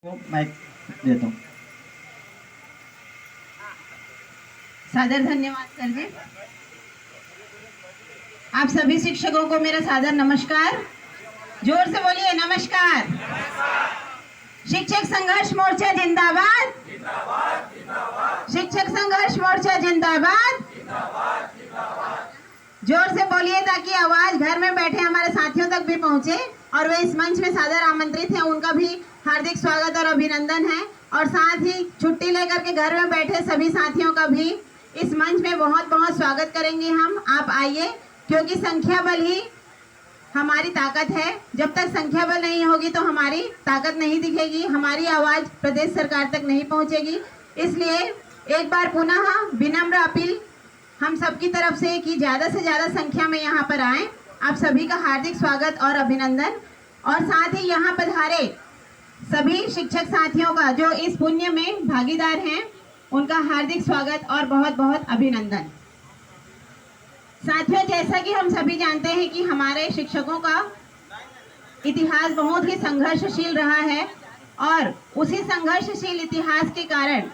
को माइक देता हूँ। सादर धन्यवाद सर जी। आप सभी शिक्षकों को मेरा सादर नमस्कार। जोर से बोलिए नमस्कार। शिक्षक संघर्ष मोर्चा जिंदाबाद। शिक्षक संघर्ष मोर्चा जिंदाबाद। जोर से बोलिए ताकि आवाज घर में बैठे हमारे साथियों तक भी पहुंचे और वे इस मंच में सादर आमंत्रित हैं। उनका भी हार्दिक स्वागत और अभिनंदन है। और साथ ही छुट्टी लेकर के घर में बैठे सभी साथियों का भी इस मंच में बहुत बहुत स्वागत करेंगे हम। आप आइए, क्योंकि संख्या बल ही हमारी ताकत है। जब तक संख्या बल नहीं होगी तो हमारी ताकत नहीं दिखेगी, हमारी आवाज प्रदेश सरकार तक नहीं पहुंचेगी। इसलिए एक बार पुनः विनम्र अपील हम सबकी तरफ से कि ज्यादा से ज्यादा संख्या में यहाँ पर आए। आप सभी का हार्दिक स्वागत और अभिनंदन। और साथ ही यहाँ पधारे सभी शिक्षक साथियों का जो इस पुण्य में भागीदार हैं, उनका हार्दिक स्वागत और बहुत बहुत अभिनंदन। साथियों, जैसा कि हम सभी जानते हैं कि हमारे शिक्षकों का इतिहास बहुत ही संघर्षशील रहा है और उसी संघर्षशील इतिहास के कारण,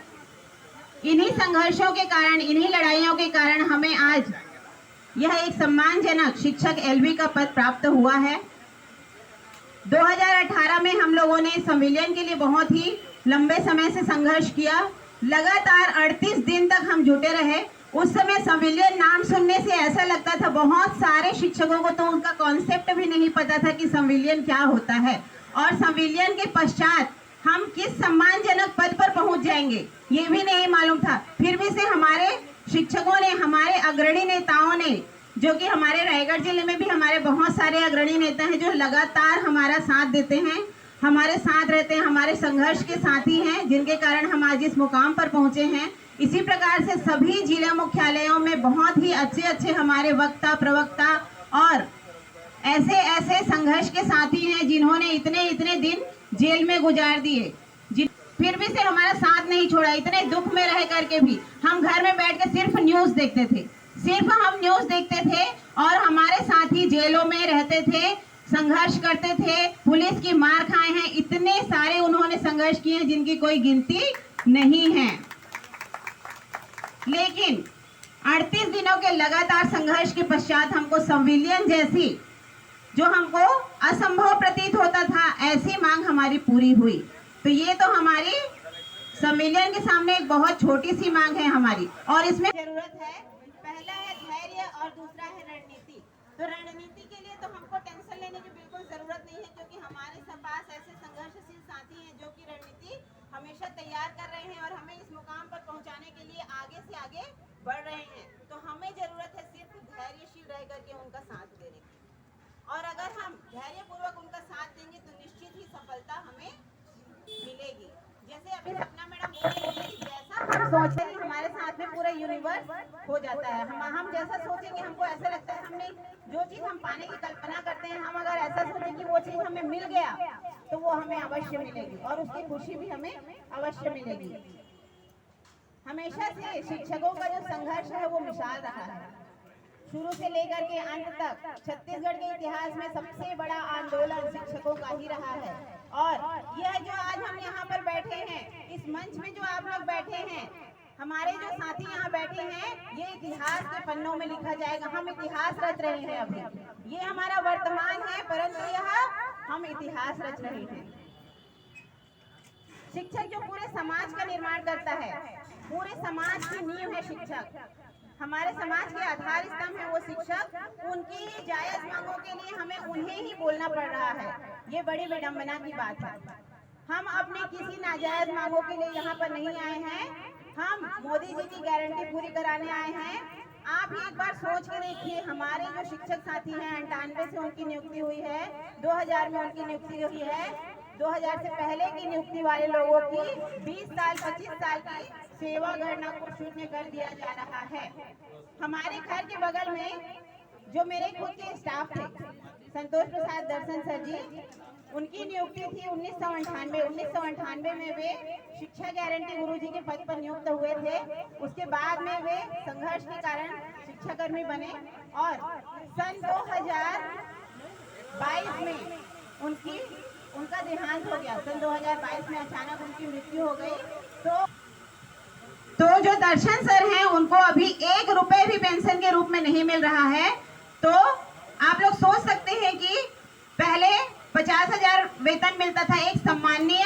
इन्हीं संघर्षों के कारण, इन्हीं लड़ाइयों के कारण हमें आज यह एक सम्मानजनक शिक्षक एलवी का पद प्राप्त हुआ है। 2018 में हम लोगों ने संविलियन के लिए बहुत ही लंबे समय से संघर्ष किया। लगातार 38 दिन तक हम जुटे रहे। उस समय संविलियन नाम सुनने से ऐसा लगता था, बहुत सारे शिक्षकों को तो उनका कॉन्सेप्ट भी नहीं पता था कि संविलियन क्या होता है और संविलियन के पश्चात हम किस सम्मानजनक पद पर पहुंच जाएंगे ये भी नहीं मालूम था। फिर भी से हमारे शिक्षकों ने, हमारे अग्रणी नेताओं ने, जो कि हमारे रायगढ़ जिले में भी हमारे बहुत सारे अग्रणी नेता हैं जो लगातार हमारा साथ देते हैं, हमारे साथ रहते हैं, हमारे संघर्ष के साथी हैं, जिनके कारण हम आज इस मुकाम पर पहुंचे हैं। इसी प्रकार से सभी जिला मुख्यालयों में बहुत ही अच्छे अच्छे हमारे वक्ता, प्रवक्ता और ऐसे ऐसे संघर्ष के साथी हैं जिन्होंने इतने इतने दिन जेल में गुजार दिए, फिर भी से हमारा साथ नहीं छोड़ा। इतने दुख में रह करके भी हम घर में बैठ के सिर्फ न्यूज देखते थे, सिर्फ हम न्यूज देखते थे और हमारे साथी जेलों में रहते थे, संघर्ष करते थे, पुलिस की मार खाए हैं। इतने सारे उन्होंने संघर्ष किए हैं जिनकी कोई गिनती नहीं है। लेकिन 38 दिनों के लगातार संघर्ष के पश्चात हमको संविलियन जैसी, जो हमको असंभव प्रतीत होता था, ऐसी मांग हमारी पूरी हुई। तो ये तो हमारी संविलियन के सामने एक बहुत छोटी सी मांग है हमारी, और इसमें जरूरत है, पहला है धैर्य और दूसरा है रणनीति। तो रणनीति के लिए तो हमको टेंशन लेने की बिल्कुल जरूरत नहीं है, क्योंकि हमारे पास ऐसे संघर्षशील साथी हैं जो कि रणनीति हमेशा तैयार कर रहे हैं और हमें इस मुकाम पर पहुंचाने के लिए आगे से आगे बढ़ रहे हैं। तो हमें जरूरत है सिर्फ धैर्यशील रह करके उनका साथ देने की, और अगर हम धैर्यपूर्वक उनका साथ देंगे तो निश्चित ही सफलता हमें मिलेगी। जैसे अभी सपना मैडम बोली, जैसा हम सोचते हैं हमारे साथ में पूरा यूनिवर्स हो जाता है। हम जैसा सोचेंगे, हमको ऐसा लगता है, हमने जो चीज हम पाने की कल्पना करते हैं, हम अगर ऐसा सोचें कि वो चीज हमें मिल गया तो वो हमें अवश्य मिलेगी और उसकी खुशी भी हमें अवश्य मिलेगी। हमेशा से शिक्षकों का जो संघर्ष है वो मिसाल रहा है, शुरू से लेकर के अंत तक। छत्तीसगढ़ के इतिहास में सबसे बड़ा आंदोलन शिक्षकों का ही रहा है। और यह जो आज हम यहाँ पर बैठे हैं, इस मंच में जो आप लोग बैठे हैं, हमारे जो साथी यहाँ बैठे हैं, ये इतिहास के पन्नों में लिखा जाएगा। हम इतिहास रच रहे हैं। अभी ये हमारा वर्तमान है, परंतु यह हम इतिहास रच रहे हैं। शिक्षक जो पूरे समाज का निर्माण करता है, पूरे समाज की नींव है शिक्षक। हमारे समाज के आधार स्तंभ है वो शिक्षक। उनकी ही जायज मांगों के लिए हमें उन्हें ही बोलना पड़ रहा है। ये बड़ी विडंबना की बात है। हम अपने किसी नाजायज मांगों के लिए यहाँ पर नहीं आए हैं, हम मोदी जी की गारंटी पूरी कराने आए हैं। आप एक बार सोच के देखिए, हमारे जो शिक्षक साथी हैं 98 से उनकी नियुक्ति हुई है, 2000 में उनकी नियुक्ति हुई है, 2000 से पहले की नियुक्ति वाले लोगों की 20 साल 25 साल की सेवा गणना को शून्य कर दिया जा रहा है। हमारे घर के बगल में जो मेरे खुद के स्टाफ थे, संतोष प्रसाद दर्शन सर जी, उनकी नियुक्ति थी 1998 में वे शिक्षा गारंटी गुरुजी के पद पर नियुक्त हुए थे। उसके बाद में वे संघर्ष के कारण शिक्षाकर्मी बने और सन 2022 में उनकी उनका देहांत हो गया। सन 2022 में अचानक उनकी मृत्यु हो गई। तो जो दर्शन सर हैं उनको अभी 1 रुपए भी पेंशन के रूप में नहीं मिल रहा है। तो आप लोग सोच सकते हैं कि पहले 50,000 वेतन मिलता था, एक सम्माननीय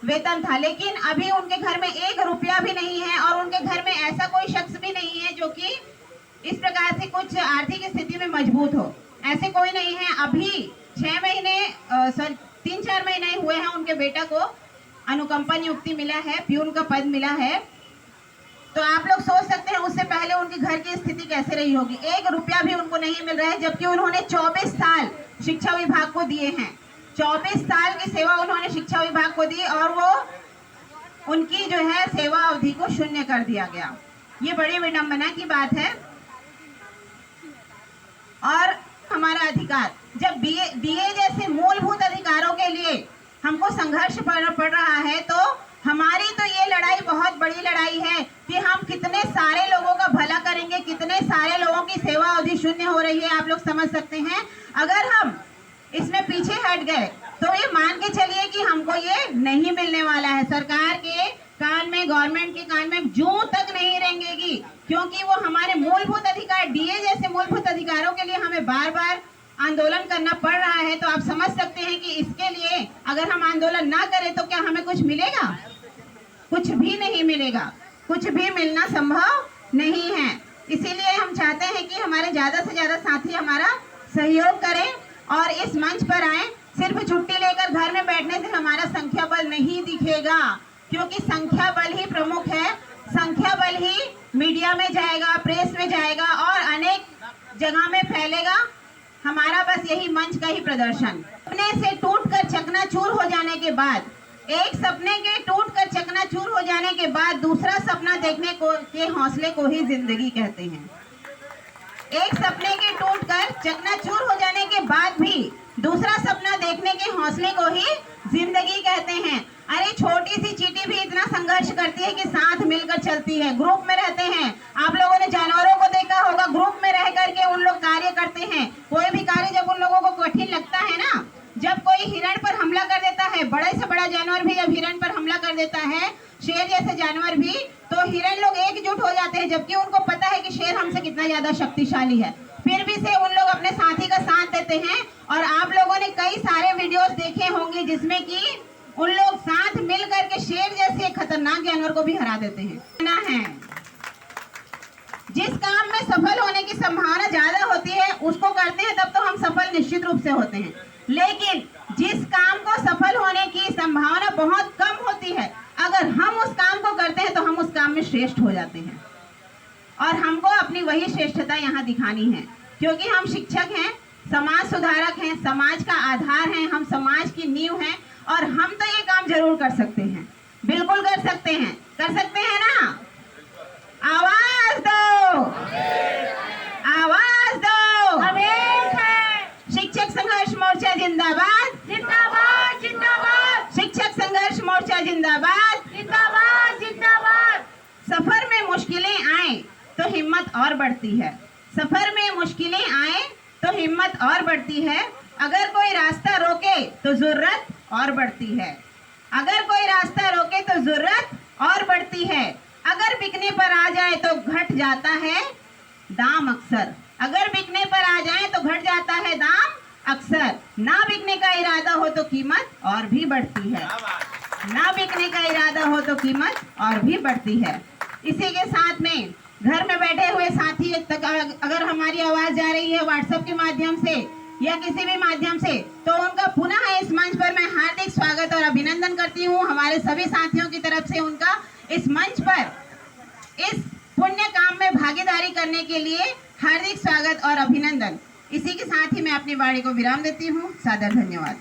वेतन था, लेकिन अभी उनके घर में 1 रुपया भी नहीं है और उनके घर में ऐसा कोई शख्स भी नहीं है जो कि इस प्रकार से कुछ आर्थिक स्थिति में मजबूत हो। ऐसे कोई नहीं है। अभी 6 महीने 3-4 महीने हुए हैं उनके बेटा को अनुकंपा नियुक्ति मिला है, प्यून का पद मिला है। तो आप लोग सोच सकते हैं उससे पहले उनके घर की स्थिति कैसे रही होगी। 1 रुपया भी उनको नहीं मिल रहा है, जबकि उन्होंने 24 साल शिक्षा विभाग को दिए हैं। 24 साल की सेवा उन्होंने शिक्षा विभाग को दी और वो उनकी जो है सेवा अवधि को शून्य कर दिया गया। ये बड़ी विडंबना की बात है। और हमारा अधिकार, जब दिए जैसे मूलभूत अधिकारों के लिए हमको संघर्ष पड़ रहा है, तो हमारी तो ये लड़ाई बहुत बड़ी लड़ाई है कि हम कितने सारे लोगों का भला करेंगे, कितने सारे लोगों की सेवा अवधि शून्य हो रही है, आप लोग समझ सकते हैं। अगर हम इसमें पीछे हट गए तो ये मान के चलिए कि हमको ये नहीं मिलने वाला है। सरकार के कान में, गवर्नमेंट के कान में जूं तक नहीं रेंगेगी, क्योंकि वो हमारे मूलभूत अधिकार, डीए जैसे मूलभूत अधिकारों के लिए हमें बार बार आंदोलन करना पड़ रहा है। तो आप समझ सकते हैं कि इसके लिए अगर हम आंदोलन ना करें तो क्या हमें कुछ मिलेगा? कुछ भी नहीं मिलेगा, कुछ भी मिलना संभव नहीं है। इसीलिए हम चाहते हैं कि हमारे ज्यादा से ज्यादा साथी हमारा सहयोग करें और इस मंच पर आए। सिर्फ छुट्टी लेकर घर में बैठने से हमारा संख्या बल नहीं दिखेगा, क्योंकि संख्या बल ही प्रमुख है। संख्या बल ही मीडिया में जाएगा, प्रेस में जाएगा और अनेक जगह में फैलेगा। हमारा बस यही मंच का ही प्रदर्शन। सपने से टूटकर चकनाचूर हो जाने के बाद, एक सपने के टूटकर चकनाचूर हो जाने के बाद दूसरा सपना देखने को के हौसले को ही जिंदगी कहते हैं। एक सपने के टूटकर चकनाचूर हो जाने के बाद भी दूसरा सपना देखने के हौसले को ही जिंदगी कहते हैं। अरे छोटी सी चींटी भी इतना संघर्ष करती है कि साथ मिलकर चलती है, ग्रुप में रहते हैं। आप लोगों ने जानवरों को देखा होगा, ग्रुप में रह करके उन लोग कार्य करते हैं। कोई भी कार्य जब उन लोगों को कठिन लगता है ना, जब कोई हिरण पर हमला कर देता है, बड़े से बड़ा जानवर भी जब हिरण पर हमला कर देता है, शेर जैसे जानवर भी, तो हिरण लोग एकजुट हो जाते हैं, जबकि उनको पता है कि शेर हमसे कितना ज्यादा शक्तिशाली है। फिर भी से उन लोग अपने साथी का साथ देते हैं। और आप लोगों ने कई सारे वीडियोस देखे होंगे जिसमें कि उन लोग साथ मिल करके शेर जैसे खतरनाक जानवर को भी हरा देते हैं ना। है जिस काम में सफल होने की संभावना ज्यादा होती है उसको करते हैं, तब तो हम सफल निश्चित रूप से होते हैं। लेकिन जिस काम को सफल होने की संभावना बहुत कम होती है, अगर हम उस काम को करते हैं तो हम उस काम में श्रेष्ठ हो जाते हैं। और हमको अपनी वही श्रेष्ठता यहाँ दिखानी है, क्योंकि हम शिक्षक हैं, समाज सुधारक हैं, समाज का आधार हैं, हम समाज की नींव हैं। और हम तो ये काम जरूर कर सकते हैं, बिल्कुल कर सकते हैं। कर सकते हैं ना? आवाज दो, आवाज दो। शिक्षक संघर्ष मोर्चा जिंदाबाद, जिंदाबाद जिंदाबाद, शिक्षक संघर्ष मोर्चा जिंदाबाद, जिंदाबाद जिंदाबाद। सफर में मुश्किलें आए तो हिम्मत और बढ़ती है। सफर में मुश्किलें आए तो हिम्मत और बढ़ती है। अगर कोई रास्ता रोके तो जरूरत और बढ़ती है। अगर कोई रास्ता रोके तो जरूरत और बढ़ती है। अगर बिकने पर आ जाए तो घट जाता है दाम अक्सर। अगर बिकने पर आ जाए तो घट जाता है दाम अक्सर। ना बिकने का इरादा हो तो कीमत और भी बढ़ती है। ना बिकने का इरादा हो तो कीमत और भी बढ़ती है। इसी के साथ में घर में बैठे हुए साथी तक अगर हमारी आवाज जा रही है व्हाट्सएप के माध्यम से या किसी भी माध्यम से, तो उनका पुनः इस मंच पर मैं हार्दिक स्वागत और अभिनंदन करती हूँ। हमारे सभी साथियों की तरफ से उनका इस मंच पर इस पुण्य काम में भागीदारी करने के लिए हार्दिक स्वागत और अभिनंदन। इसी के साथ ही मैं अपनी वाणी को विराम देती हूँ। सादर धन्यवाद।